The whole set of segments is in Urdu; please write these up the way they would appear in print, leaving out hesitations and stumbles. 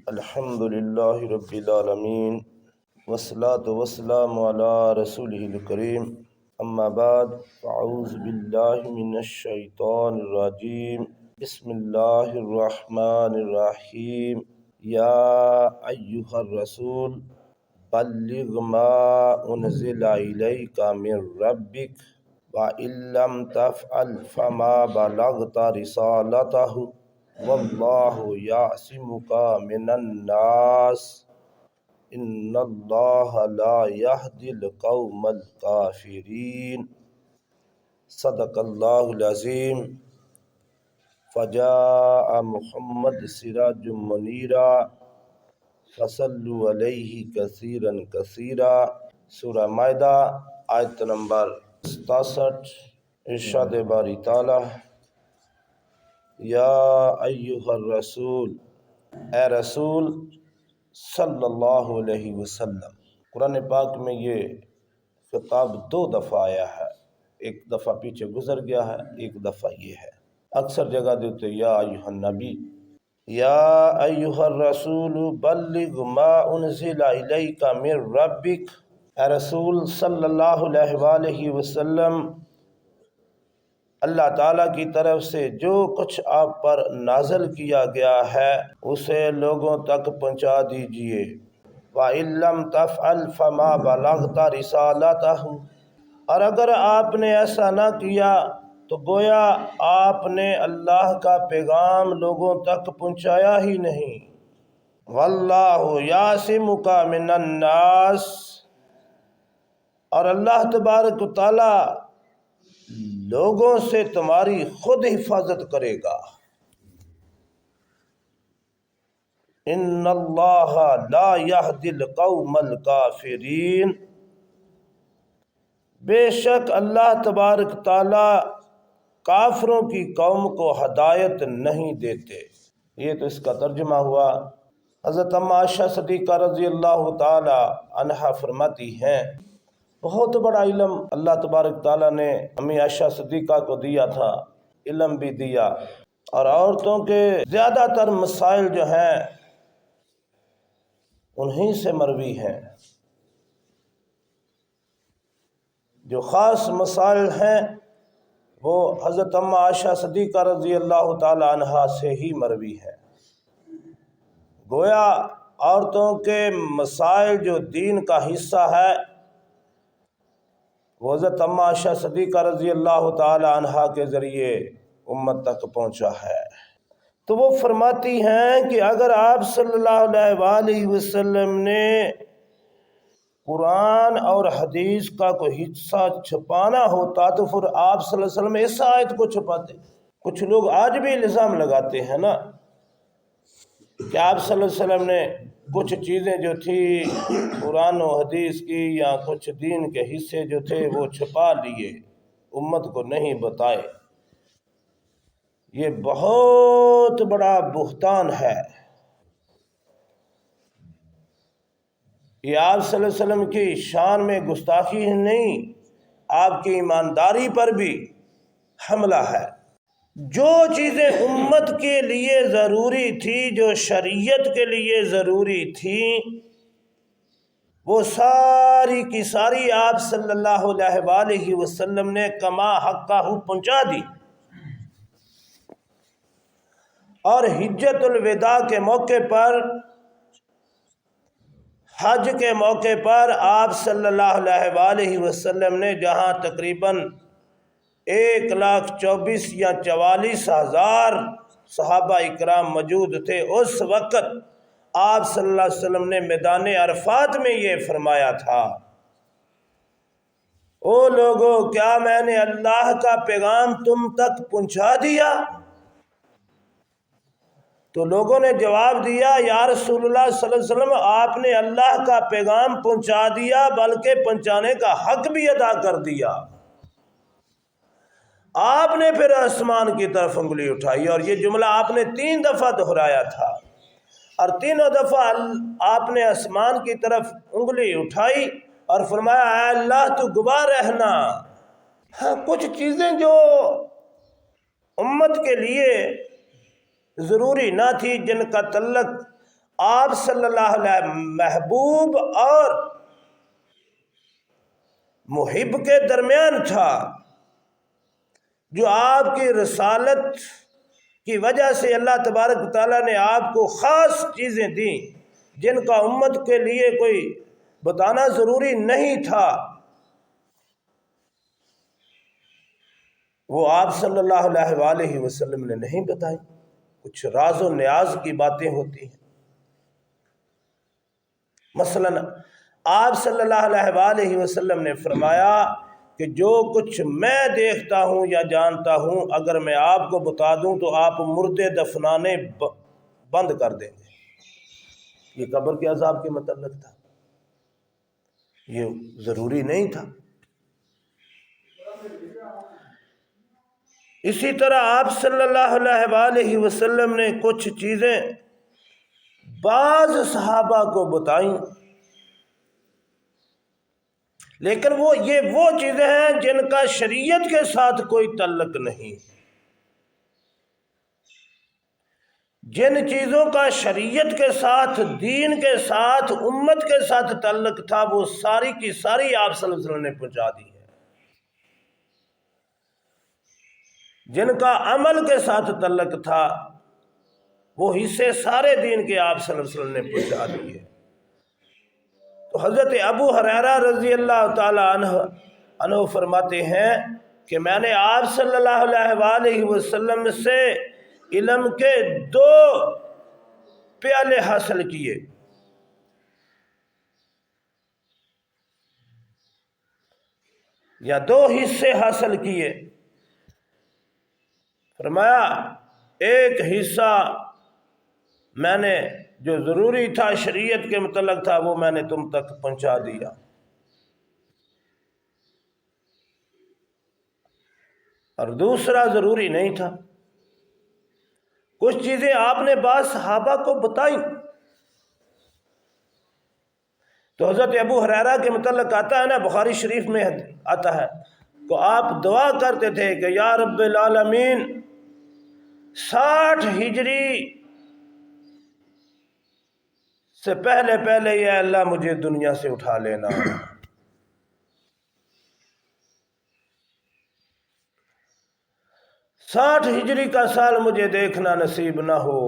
الحمد للہ رب العالمین والصلاة والسلام علی رسولہ الکریم اما بعد فاعوذ باللہ من الشیطان الرجیم بسم اللہ الرحمن الرحیم یا ایہا الرسول بلغ ما انزل الیک من ربک وَإِن لَّمْ تَفْعَلْ فَمَا بَلَغْتَ رِسَالَتَهُ وَاللَّهُ يَعْصِمُكَ مِنَ النَّاسِ إِنَّ اللَّهَ لَا يَهْدِي الْقَوْمَ الْكَافِرِينَ صدق اللہ العظیم فجاء محمد سراج منیرا فصلوا علیہ کثیرا کثیرا۔ سورہ مائدہ آیت نمبر 67۔ ارشاد باری تعالی یا ایہا الرسول، اے رسول صلی اللہ علیہ وسلم۔ قرآن پاک میں یہ خطاب 2 دفعہ آیا ہے، ایک دفعہ پیچھے گزر گیا ہے، ایک دفعہ یہ ہے۔ اکثر جگہ دیتے یا ایہا النبی، یا ایہا الرسول بلغ ما انزل الیک من ربک، اے رسول صلی اللہ علیہ وآلہ وسلم، اللہ تعالیٰ کی طرف سے جو کچھ آپ پر نازل کیا گیا ہے اسے لوگوں تک پہنچا دیجئے۔ وَإِن لَّمْ تَفْعَلْ فَمَا بَلَغْتَ رِسَالَتَهُ، اور اگر آپ نے ایسا نہ کیا تو گویا آپ نے اللہ کا پیغام لوگوں تک پہنچایا ہی نہیں۔ وَاللَّهُ يَعْصِمُكَ مِنَ النَّاسِ، اور اللہ تبارک و تعالی لوگوں سے تمہاری خود حفاظت کرے گا۔ ان اللہ لا یہدی القوم الکافرین، بے شک اللہ تبارک تعالی کافروں کی قوم کو ہدایت نہیں دیتے۔ یہ تو اس کا ترجمہ ہوا۔ حضرت ام عائشہ صدیقہ رضی اللہ تعالی عنہا فرماتی ہیں بہت بڑا علم اللہ تبارک تعالیٰ نے امی عائشہ صدیقہ کو دیا تھا، علم بھی دیا، اور عورتوں کے زیادہ تر مسائل جو ہیں انہی سے مروی ہیں۔ جو خاص مسائل ہیں وہ حضرت ام عائشہ صدیقہ رضی اللہ تعالی عنہا سے ہی مروی ہیں۔ گویا عورتوں کے مسائل جو دین کا حصہ ہے وہ حضرت ام عائشہ صدیقہ رضی اللہ تعالی عنہا کے ذریعے امت تک پہنچا ہے۔ تو وہ فرماتی ہیں کہ اگر آپ صلی اللہ علیہ وآلہ وسلم نے قرآن اور حدیث کا کوئی حصہ چھپانا ہوتا تو پھر آپ صلی اللہ علیہ وسلم اس آیت کو چھپاتے۔ کچھ لوگ آج بھی الزام لگاتے ہیں نا کہ آپ صلی اللہ علیہ وسلم نے کچھ چیزیں جو تھی قرآن و حدیث کی یا کچھ دین کے حصے جو تھے وہ چھپا لیے، امت کو نہیں بتائے۔ یہ بہت بڑا بہتان ہے۔ یہ آپ صلی اللہ علیہ وسلم کی شان میں گستاخی نہیں، آپ کی ایمانداری پر بھی حملہ ہے۔ جو چیزیں امت کے لیے ضروری تھی، جو شریعت کے لیے ضروری تھی، وہ ساری کی ساری آپ صلی اللہ علیہ وآلہ وسلم نے کما حقہ پہنچا دی۔ اور حجۃ الوداع کے موقع پر، حج کے موقع پر آپ صلی اللہ علیہ وآلہ وسلم نے جہاں تقریباً 1,24,000 یا 44,000 صحابہ اکرام موجود تھے، اس وقت آپ صلی اللہ علیہ وسلم نے میدان عرفات میں یہ فرمایا تھا، او لوگو کیا میں نے اللہ کا پیغام تم تک پہنچا دیا؟ تو لوگوں نے جواب دیا یا رسول اللہ صلی اللہ علیہ وسلم آپ نے اللہ کا پیغام پہنچا دیا بلکہ پہنچانے کا حق بھی ادا کر دیا۔ آپ نے پھر آسمان کی طرف انگلی اٹھائی، اور یہ جملہ آپ نے 3 دفعہ دہرایا تھا، اور تینوں دفعہ آپ نے آسمان کی طرف انگلی اٹھائی اور فرمایا اے اللہ تو گواہ رہنا۔ ہاں کچھ چیزیں جو امت کے لیے ضروری نہ تھی، جن کا تعلق آپ صلی اللہ علیہ محبوب اور محب کے درمیان تھا، جو آپ کی رسالت کی وجہ سے اللہ تبارک تعالیٰ نے آپ کو خاص چیزیں دیں جن کا امت کے لیے کوئی بتانا ضروری نہیں تھا، وہ آپ صلی اللہ علیہ وآلہ وسلم نے نہیں بتائی۔ کچھ راز و نیاز کی باتیں ہوتی ہیں، مثلا آپ صلی اللہ علیہ وآلہ وسلم نے فرمایا کہ جو کچھ میں دیکھتا ہوں یا جانتا ہوں اگر میں آپ کو بتا دوں تو آپ مردے دفنانے بند کر دیں گے۔ یہ قبر کے عذاب کے متعلق تھا، یہ ضروری نہیں تھا۔ اسی طرح آپ صلی اللہ علیہ وآلہ وسلم نے کچھ چیزیں بعض صحابہ کو بتائیں، لیکن وہ چیزیں ہیں جن کا شریعت کے ساتھ کوئی تعلق نہیں۔ جن چیزوں کا شریعت کے ساتھ، دین کے ساتھ، امت کے ساتھ تعلق تھا، وہ ساری کی ساری آپ صلی اللہ علیہ وسلم نے پہنچا دی ہے۔ جن کا عمل کے ساتھ تعلق تھا، وہ حصے سارے دین کے آپ صلی اللہ علیہ وسلم نے پہنچا دیے۔ تو حضرت ابو ہریرہ رضی اللہ تعالی عنہ فرماتے ہیں کہ میں نے آپ صلی اللہ علیہ وآلہ وسلم سے علم کے 2 پیالے حاصل کیے۔ یا 2 حصے حاصل کیے۔ فرمایا ایک حصہ میں نے جو ضروری تھا، شریعت کے متعلق تھا، وہ میں نے تم تک پہنچا دیا، اور دوسرا ضروری نہیں تھا۔ کچھ چیزیں آپ نے بعض صحابہ کو بتائیں۔ تو حضرت ابو ہریرہ کے متعلق آتا ہے نا، بخاری شریف میں آتا ہے کہ آپ دعا کرتے تھے کہ یا رب العالمین 60 ہجری سے پہلے یا اللہ مجھے دنیا سے اٹھا لینا۔ 60 ہجری کا سال مجھے دیکھنا نصیب نہ ہو۔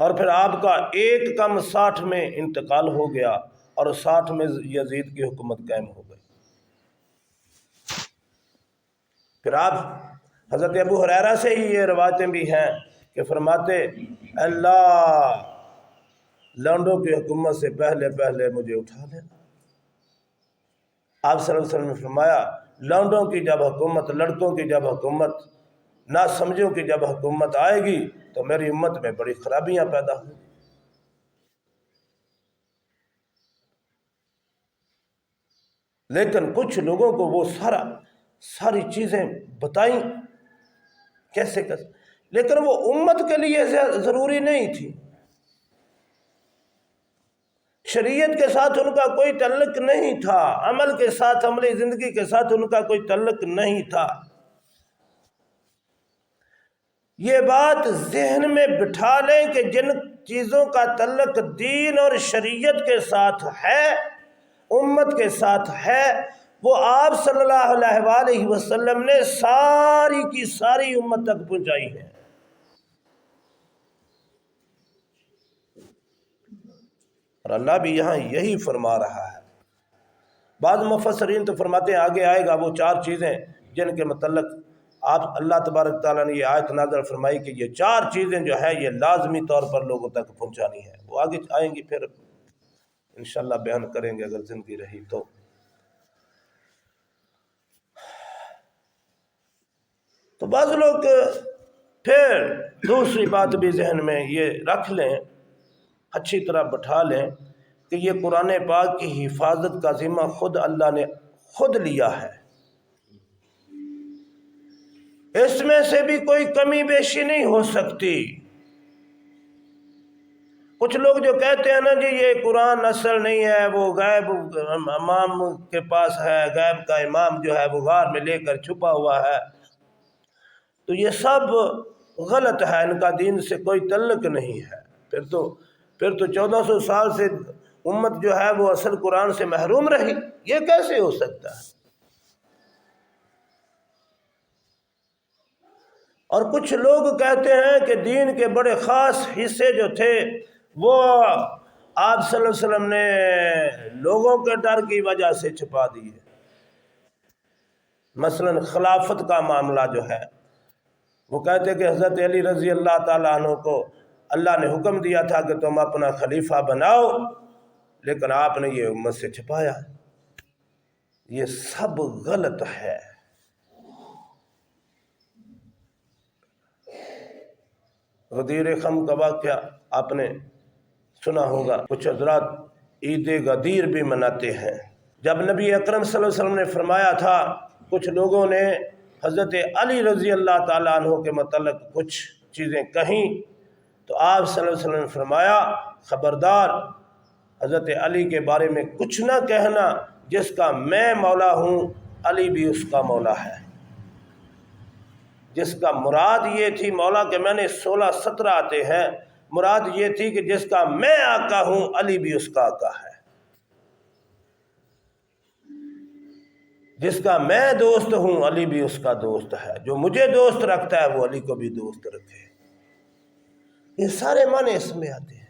اور پھر آپ کا 1 میں انتقال ہو گیا، اور 60 میں یزید کی حکومت قائم ہو گئی۔ پھر آپ حضرت ابو ہریرہ سے ہی یہ روایتیں بھی ہیں کہ فرماتے اللہ لونڈوں کی حکومت سے پہلے مجھے اٹھا لینا۔ آپ صلی اللہ علیہ وسلم نے فرمایا لونڈوں کی جب حکومت، لڑکوں کی جب حکومت، ناسمجھوں کی جب حکومت آئے گی تو میری امت میں بڑی خرابیاں پیدا ہوں گی۔ لیکن کچھ لوگوں کو وہ ساری چیزیں بتائیں کیسے، لیکن وہ امت کے لیے ضروری نہیں تھی۔ شریعت کے ساتھ ان کا کوئی تعلق نہیں تھا، عمل کے ساتھ، عملی زندگی کے ساتھ ان کا کوئی تعلق نہیں تھا۔ یہ بات ذہن میں بٹھا لیں کہ جن چیزوں کا تعلق دین اور شریعت کے ساتھ ہے، امت کے ساتھ ہے، وہ آپ صلی اللہ علیہ وآلہ وسلم نے ساری کی ساری امت تک پہنچائی ہے۔ اور اللہ بھی یہاں یہی فرما رہا ہے۔ بعض مفسرین تو فرماتے ہیں آگے آئے گا وہ 4 چیزیں جن کے متعلق آپ اللہ تبارک تعالیٰ نے یہ آیت نازل فرمائی کہ یہ 4 چیزیں جو ہے یہ لازمی طور پر لوگوں تک پہنچانی ہے۔ وہ آگے آئیں گی، پھر انشاءاللہ بیان کریں گے اگر زندگی رہی تو۔ تو بعض لوگ پھر دوسری بات بھی ذہن میں یہ رکھ لیں، اچھی طرح بٹھا لیں کہ یہ قرآن پاک کی حفاظت کا ذمہ خود اللہ نے خود لیا ہے۔ اس میں سے بھی کوئی کمی بیشی نہیں ہو سکتی۔ کچھ لوگ جو کہتے ہیں نا جی یہ قرآن اصل نہیں ہے، وہ غیب امام کے پاس ہے، غیب کا امام جو ہے وہ غار میں لے کر چھپا ہوا ہے، تو یہ سب غلط ہے، ان کا دین سے کوئی تعلق نہیں ہے۔ پھر تو 1400 سال سے امت جو ہے وہ اصل قرآن سے محروم رہی، یہ کیسے ہو سکتا ہے؟ اور کچھ لوگ کہتے ہیں کہ دین کے بڑے خاص حصے جو تھے وہ آپ صلی اللہ علیہ وسلم نے لوگوں کے ڈر کی وجہ سے چھپا دیے۔ مثلا خلافت کا معاملہ جو ہے، وہ کہتے کہ حضرت علی رضی اللہ تعالیٰ عنہ کو اللہ نے حکم دیا تھا کہ تم اپنا خلیفہ بناؤ، لیکن آپ نے یہ امت سے چھپایا۔ یہ سب غلط ہے۔ غدیر خم کا واقعہ آپ نے سنا ہوگا، کچھ حضرات عید غدیر بھی مناتے ہیں۔ جب نبی اکرم صلی اللہ علیہ وسلم نے فرمایا تھا، کچھ لوگوں نے حضرت علی رضی اللہ تعالیٰ عنہ کے متعلق کچھ چیزیں کہیں، تو آپ صلی اللہ علیہ وسلم نے فرمایا خبردار، حضرت علی کے بارے میں کچھ نہ کہنا، جس کا میں مولا ہوں علی بھی اس کا مولا ہے۔ جس کا مراد یہ تھی مولا کہ میں نے 16-17 آتے ہیں، مراد یہ تھی کہ جس کا میں آقا ہوں علی بھی اس کا آقا ہے۔ جس کا میں دوست ہوں علی بھی اس کا دوست ہے۔ جو مجھے دوست رکھتا ہے وہ علی کو بھی دوست رکھے۔ یہ سارے معنی اس میں آتے ہیں۔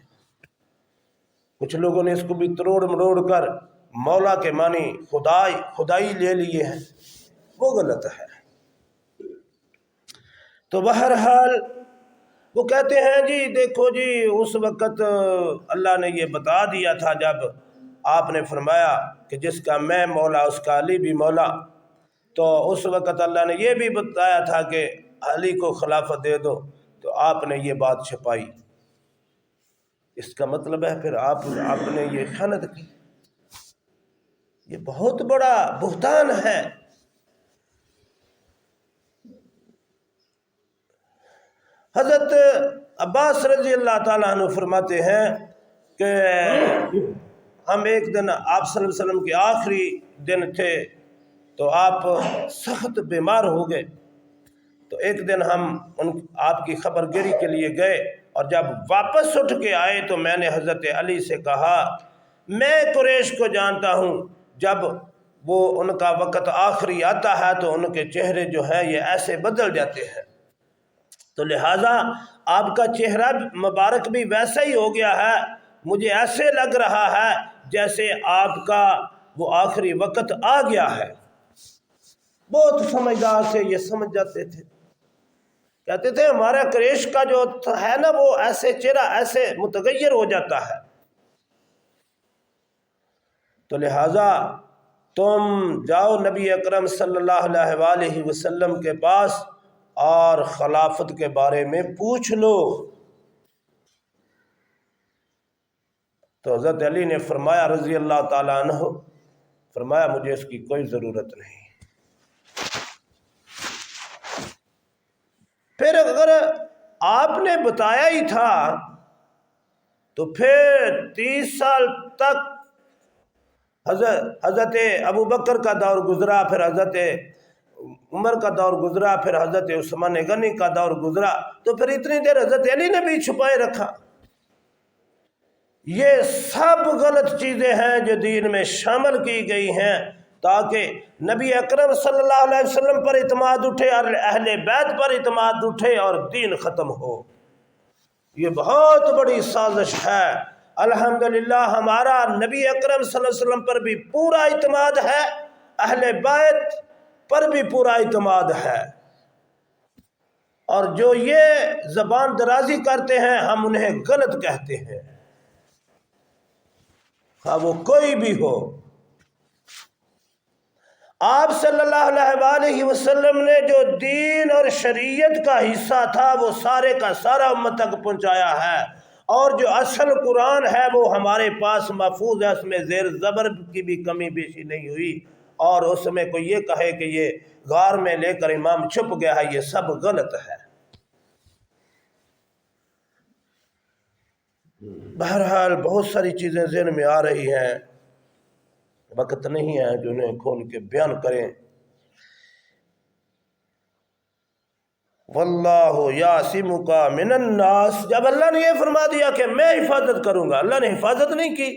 کچھ لوگوں نے اس کو بھی تروڑ مروڑ کر مولا کے معنی خدائی لے لیے ہیں، وہ غلط ہے۔ تو بہرحال وہ کہتے ہیں جی دیکھو جی، اس وقت اللہ نے یہ بتا دیا تھا جب آپ نے فرمایا کہ جس کا میں مولا اس کا علی بھی مولا، تو اس وقت اللہ نے یہ بھی بتایا تھا کہ علی کو خلافت دے دو، تو آپ نے یہ بات چھپائی۔ اس کا مطلب ہے پھر آپ نے یہ خیانت کی۔ یہ بہت بڑا بہتان ہے۔ حضرت عباس رضی اللہ تعالیٰ عنہ فرماتے ہیں کہ ہم ایک دن آپ صلی اللہ علیہ وسلم کے آخری دن تھے، تو آپ سخت بیمار ہو گئے، تو ایک دن ہم آپ کی خبر گیری کے لیے گئے، اور جب واپس اٹھ کے آئے تو میں نے حضرت علی سے کہا میں قریش کو جانتا ہوں، جب وہ ان کا وقت آخری آتا ہے تو ان کے چہرے جو ہیں یہ ایسے بدل جاتے ہیں، تو لہٰذا آپ کا چہرہ مبارک بھی ویسا ہی ہو گیا ہے، مجھے ایسے لگ رہا ہے جیسے آپ کا وہ آخری وقت آ گیا ہے۔ بہت سمجھدار سے یہ سمجھ جاتے تھے، کہتے تھے ہمارا قریش کا جو ہے نا وہ ایسے چہرہ ایسے متغیر ہو جاتا ہے، تو لہٰذا تم جاؤ نبی اکرم صلی اللہ علیہ وآلہ وسلم کے پاس اور خلافت کے بارے میں پوچھ لو۔ تو حضرت علی نے فرمایا رضی اللہ تعالیٰ عنہ، فرمایا مجھے اس کی کوئی ضرورت نہیں۔ پھر اگر آپ نے بتایا ہی تھا تو پھر 30 سال تک حضرت ابو بکر کا دور گزرا، پھر حضرت عمر کا دور گزرا، پھر حضرت عثمان غنی کا دور گزرا، تو پھر اتنی دیر حضرت علی نے بھی چھپائے رکھا۔ یہ سب غلط چیزیں ہیں جو دین میں شامل کی گئی ہیں تاکہ نبی اکرم صلی اللہ علیہ وسلم پر اعتماد اٹھے اور اہل بیت پر اعتماد اٹھے اور دین ختم ہو۔ یہ بہت بڑی سازش ہے۔ الحمدللہ ہمارا نبی اکرم صلی اللہ علیہ وسلم پر بھی پورا اعتماد ہے، اہل بیت پر بھی پورا اعتماد ہے، اور جو یہ زبان درازی کرتے ہیں ہم انہیں غلط کہتے ہیں، خواہ وہ کوئی بھی ہو۔ آپ صلی اللہ علیہ وآلہ وسلم نے جو دین اور شریعت کا حصہ تھا وہ سارے کا سارا امت تک پہنچایا ہے، اور جو اصل قرآن ہے وہ ہمارے پاس محفوظ ہے، اس میں زیر زبر کی بھی کمی بیشی نہیں ہوئی، اور اس میں کوئی یہ کہے کہ یہ غار میں لے کر امام چھپ گیا ہے، یہ سب غلط ہے۔ بہرحال بہت ساری چیزیں ذہن میں آ رہی ہیں، وقت نہیں ہے جو انہیں کھول کے بیان کریں۔ واللہ یعصمک من الناس، جب اللہ نے یہ فرما دیا کہ میں حفاظت کروں گا، اللہ نے حفاظت نہیں کی۔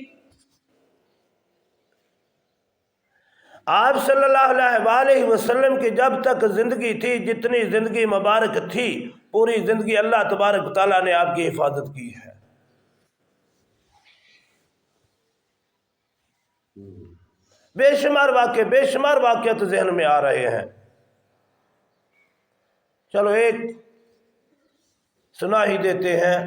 آپ صلی اللہ علیہ وآلہ وسلم کی جب تک زندگی تھی، جتنی زندگی مبارک تھی، پوری زندگی اللہ تبارک تعالیٰ نے آپ کی حفاظت کی ہے۔ بے شمار واقعہ تو ذہن میں آ رہے ہیں۔ چلو ایک سنا ہی دیتے ہیں۔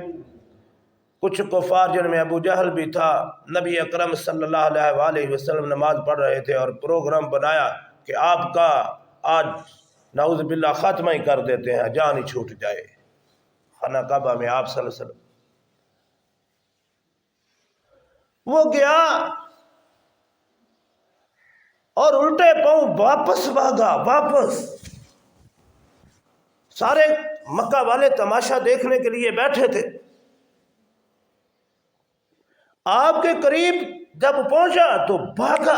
کچھ کفار جن میں ابو جہل بھی تھا، نبی اکرم صلی اللہ علیہ وآلہ وسلم نماز پڑھ رہے تھے اور پروگرام بنایا کہ آپ کا آج نعوذ باللہ خاتمہ ہی کر دیتے ہیں، جان ہی چھوٹ جائے۔ خانہ کعبہ میں آپ صلی اللہ علیہ وسلم وہ گیا اور الٹے پاؤں واپس بھاگا، واپس۔ سارے مکہ والے تماشا دیکھنے کے لیے بیٹھے تھے۔ آپ کے قریب جب پہنچا تو بھاگا۔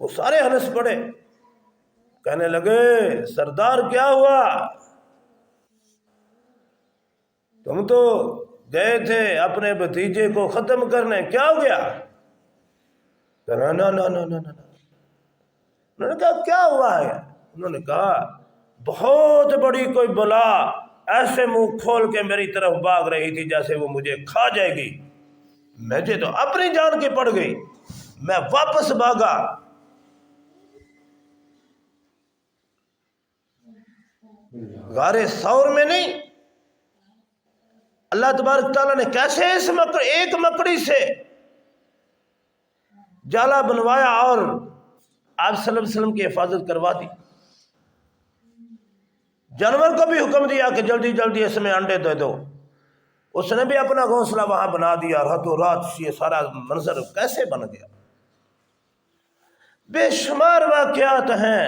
وہ سارے ہنس پڑے، کہنے لگے سردار کیا ہوا؟ تم تو گئے تھے اپنے بھتیجے کو ختم کرنے، کیا ہو گیا؟ نا نا نا نا نا نا۔ انہوں نے کہا کیا ہوا ہے؟ انہوں نے کہا بہت بڑی کوئی بلا ایسے منہ کھول کے میری طرف بھاگ رہی تھی جیسے وہ مجھے کھا جائے گی، مجھے تو اپنی جان کی پڑ گئی، میں واپس بھاگا۔ غار ثور میں نہیں، اللہ تبارک تعالیٰ نے کیسے اس ایک مکڑی سے جالا بنوایا اور آپ صلی اللہ علیہ وسلم کی حفاظت کروا دی۔ جانور کو بھی حکم دیا کہ جلدی جلدی اس میں انڈے دے دو، اس نے بھی اپنا گھونسلہ وہاں بنا دیا، راتوں رات یہ سارا منظر کیسے بن گیا۔ بے شمار واقعات ہیں۔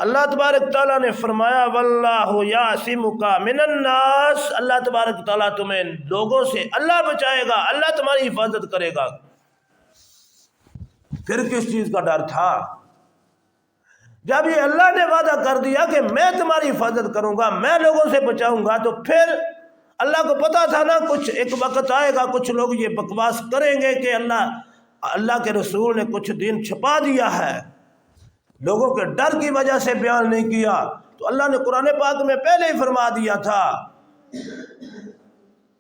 اللہ تبارک تعالیٰ نے فرمایا واللہ یعصمک من الناس، اللہ تبارک تعالیٰ تمہیں لوگوں سے اللہ بچائے گا، اللہ تمہاری حفاظت کرے گا۔ پھر کس چیز کا ڈر تھا؟ جب یہ اللہ نے وعدہ کر دیا کہ میں تمہاری حفاظت کروں گا، میں لوگوں سے بچاؤں گا، تو پھر اللہ کو پتا تھا نا کچھ ایک وقت آئے گا، کچھ لوگ یہ بکواس کریں گے کہ اللہ کے رسول نے کچھ دین چھپا دیا ہے، لوگوں کے ڈر کی وجہ سے بیان نہیں کیا۔ تو اللہ نے قرآن پاک میں پہلے ہی فرما دیا تھا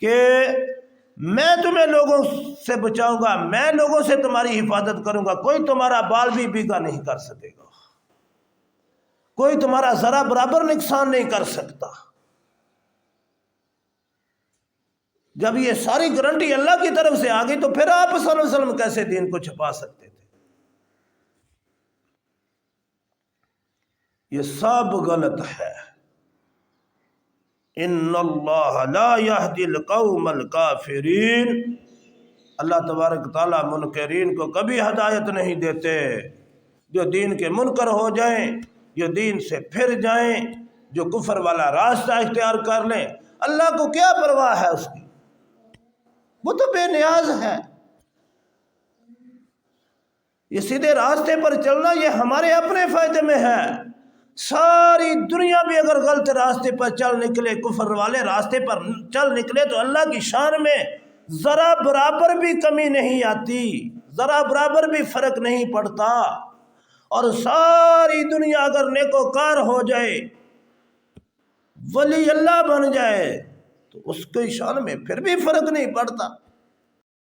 کہ میں تمہیں لوگوں سے بچاؤں گا، میں لوگوں سے تمہاری حفاظت کروں گا، کوئی تمہارا بال بھی بیگا نہیں کر سکے گا، کوئی تمہارا ذرا برابر نقصان نہیں کر سکتا۔ جب یہ ساری گارنٹی اللہ کی طرف سے آ گئی تو پھر آپ صلی اللہ علیہ وسلم کیسے دین کو چھپا سکتے تھے؟ یہ سب غلط ہے۔ ان اللہ لا یہدی القوم الکافرین، اللہ تبارک تعالیٰ منکرین کو کبھی ہدایت نہیں دیتے۔ جو دین کے منکر ہو جائیں، جو دین سے پھر جائیں، جو کفر والا راستہ اختیار کر لیں، اللہ کو کیا پرواہ ہے اس کی، وہ تو بے نیاز ہے۔ یہ سیدھے راستے پر چلنا یہ ہمارے اپنے فائدے میں ہے۔ ساری دنیا بھی اگر غلط راستے پر چل نکلے، کفر والے راستے پر چل نکلے، تو اللہ کی شان میں ذرا برابر بھی کمی نہیں آتی، ذرا برابر بھی فرق نہیں پڑتا۔ اور ساری دنیا اگر نیکوکار ہو جائے، ولی اللہ بن جائے، تو اس کی شان میں پھر بھی فرق نہیں پڑتا۔